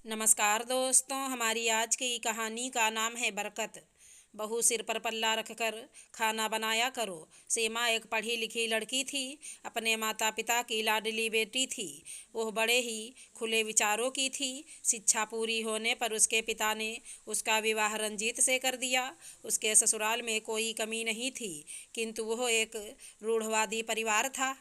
नमस्कार दोस्तों, हमारी आज की कहानी का नाम है बरकत। बहू सिर पर पल्ला रखकर खाना बनाया करो। सीमा एक पढ़ी लिखी लड़की थी। अपने माता पिता की लाडली बेटी थी। वह बड़े ही खुले विचारों की थी। शिक्षा पूरी होने पर उसके पिता ने उसका विवाह रंजीत से कर दिया। उसके ससुराल में कोई कमी नहीं थी, किंतु वह एक रूढ़वादी परिवार था,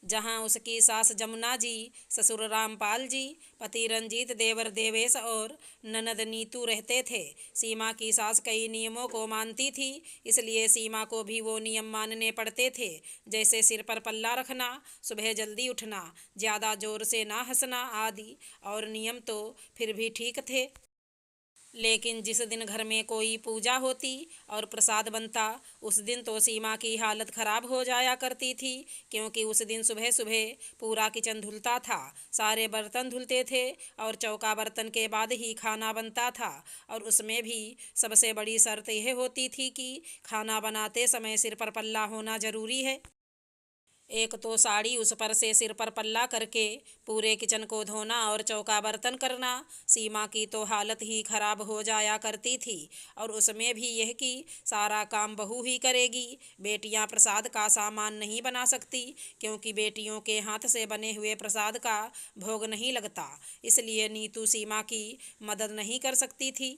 जहाँ उसकी सास जमुना जी, ससुर रामपाल जी, पति रंजीत, देवर देवेश और ननद नीतू रहते थे। सीमा की सास कई नियमों को मानती थी, इसलिए सीमा को भी वो नियम मानने पड़ते थे, जैसे सिर पर पल्ला रखना, सुबह जल्दी उठना, ज़्यादा जोर से ना हंसना आदि। और नियम तो फिर भी ठीक थे, लेकिन जिस दिन घर में कोई पूजा होती और प्रसाद बनता, उस दिन तो सीमा की हालत खराब हो जाया करती थी, क्योंकि उस दिन सुबह सुबह पूरा किचन धुलता था, सारे बर्तन धुलते थे और चौका बर्तन के बाद ही खाना बनता था। और उसमें भी सबसे बड़ी शर्त यह होती थी कि खाना बनाते समय सिर पर पल्ला होना ज़रूरी है। एक तो साड़ी उस पर से सिर पर पल्ला करके पूरे किचन को धोना और चौका बर्तन करना। सीमा की तो हालत ही खराब हो जाया करती थी, और उसमें भी यह कि सारा काम बहू ही करेगी। बेटियां प्रसाद का सामान नहीं बना सकती, क्योंकि बेटियों के हाथ से बने हुए प्रसाद का भोग नहीं लगता, इसलिए नीतू सीमा की मदद नहीं कर सकती थी।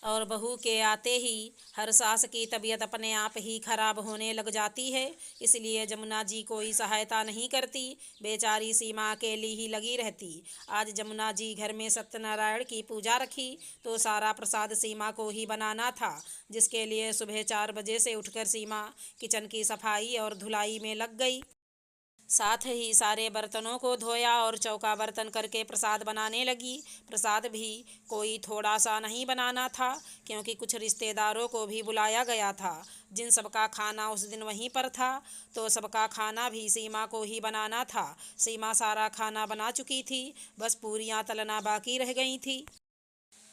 और बहू के आते ही हर सास की तबीयत अपने आप ही खराब होने लग जाती है, इसलिए जमुना जी कोई सहायता नहीं करती। बेचारी सीमा अकेली ही लगी रहती। आज जमुना जी घर में सत्यनारायण की पूजा रखी, तो सारा प्रसाद सीमा को ही बनाना था, जिसके लिए सुबह 4 बजे से उठकर सीमा किचन की सफाई और धुलाई में लग गई। साथ ही सारे बर्तनों को धोया और चौका बर्तन करके प्रसाद बनाने लगी। प्रसाद भी कोई थोड़ा सा नहीं बनाना था, क्योंकि कुछ रिश्तेदारों को भी बुलाया गया था, जिन सबका खाना उस दिन वहीं पर था, तो सबका खाना भी सीमा को ही बनाना था। सीमा सारा खाना बना चुकी थी, बस पूरियां तलना बाकी रह गई थी।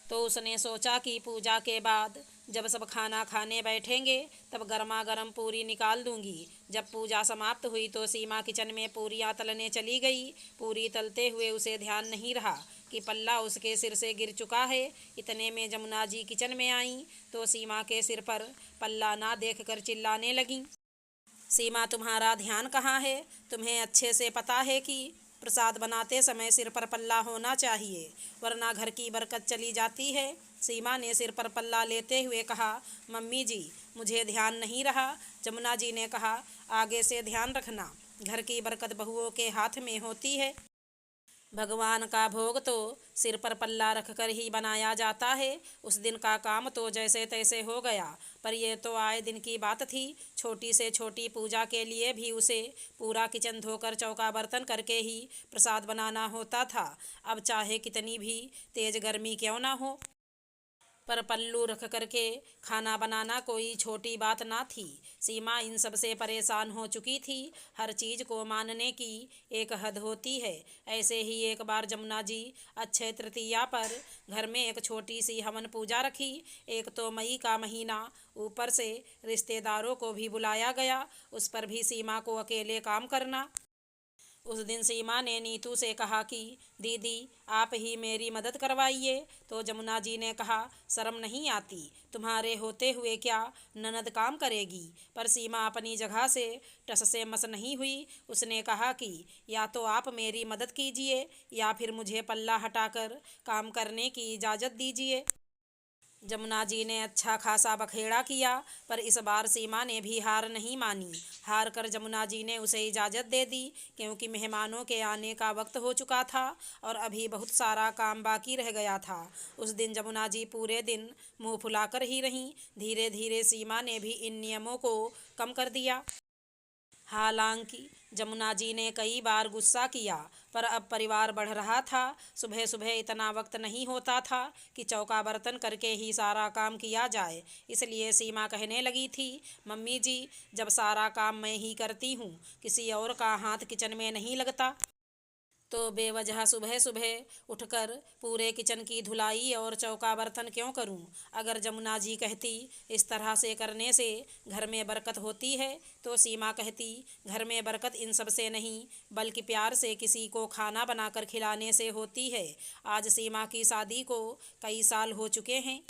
तो उसने सोचा कि पूजा के बाद जब सब खाना खाने बैठेंगे, तब गर्मा गर्म पूरी निकाल दूंगी। जब पूजा समाप्त हुई तो सीमा किचन में पूरियां तलने चली गई। पूरी तलते हुए उसे ध्यान नहीं रहा कि पल्ला उसके सिर से गिर चुका है। इतने में जमुना जी किचन में आई, तो सीमा के सिर पर पल्ला ना देखकर चिल्लाने लगी, सीमा, तुम्हारा ध्यान कहाँ है? तुम्हें अच्छे से पता है कि प्रसाद बनाते समय सिर पर पल्ला होना चाहिए, वरना घर की बरकत चली जाती है। सीमा ने सिर पर पल्ला लेते हुए कहा, मम्मी जी, मुझे ध्यान नहीं रहा। जमुना जी ने कहा, आगे से ध्यान रखना, घर की बरकत बहुओं के हाथ में होती है। भगवान का भोग तो सिर पर पल्ला रखकर ही बनाया जाता है। उस दिन का काम तो जैसे तैसे हो गया, पर यह तो आए दिन की बात थी। छोटी से छोटी पूजा के लिए भी उसे पूरा किचन धोकर चौका बर्तन करके ही प्रसाद बनाना होता था, अब चाहे कितनी भी तेज गर्मी क्यों ना हो। पर पल्लू रख करके खाना बनाना कोई छोटी बात ना थी। सीमा इन सब से परेशान हो चुकी थी। हर चीज़ को मानने की एक हद होती है। ऐसे ही एक बार जमुना जी अक्षय तृतीया पर घर में एक छोटी सी हवन पूजा रखी। एक तो मई का महीना, ऊपर से रिश्तेदारों को भी बुलाया गया, उस पर भी सीमा को अकेले काम करना। उस दिन सीमा ने नीतू से कहा कि दीदी, आप ही मेरी मदद करवाइए। तो जमुना जी ने कहा, शर्म नहीं आती? तुम्हारे होते हुए क्या ननद काम करेगी? पर सीमा अपनी जगह से टस से मस नहीं हुई। उसने कहा कि या तो आप मेरी मदद कीजिए, या फिर मुझे पल्ला हटाकर काम करने की इजाज़त दीजिए। जमुना जी ने अच्छा खासा बखेड़ा किया, पर इस बार सीमा ने भी हार नहीं मानी। हार कर जमुना जी ने उसे इजाज़त दे दी, क्योंकि मेहमानों के आने का वक्त हो चुका था और अभी बहुत सारा काम बाकी रह गया था। उस दिन जमुना जी पूरे दिन मुंह फुलाकर ही रहीं। धीरे धीरे सीमा ने भी इन नियमों को कम कर दिया। हालांकि जमुना जी ने कई बार गुस्सा किया, पर अब परिवार बढ़ रहा था। सुबह सुबह इतना वक्त नहीं होता था कि चौका बर्तन करके ही सारा काम किया जाए, इसलिए सीमा कहने लगी थी, मम्मी जी, जब सारा काम मैं ही करती हूँ, किसी और का हाथ किचन में नहीं लगता। तो बेवजह सुबह सुबह उठकर पूरे किचन की धुलाई और चौका बर्तन क्यों करूं? अगर जमुना जी कहती इस तरह से करने से घर में बरकत होती है, तो सीमा कहती घर में बरकत इन सब से नहीं बल्कि प्यार से किसी को खाना बनाकर खिलाने से होती है। आज सीमा की शादी को कई साल हो चुके हैं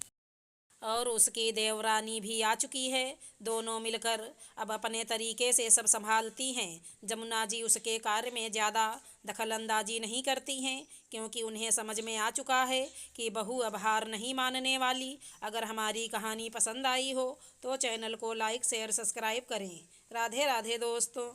और उसकी देवरानी भी आ चुकी है। दोनों मिलकर अब अपने तरीके से सब संभालती हैं। जमुना जी उसके कार्य में ज़्यादा दखलंदाजी नहीं करती हैं, क्योंकि उन्हें समझ में आ चुका है कि बहू अब हार नहीं मानने वाली। अगर हमारी कहानी पसंद आई हो तो चैनल को लाइक शेयर सब्सक्राइब करें। राधे राधे दोस्तों।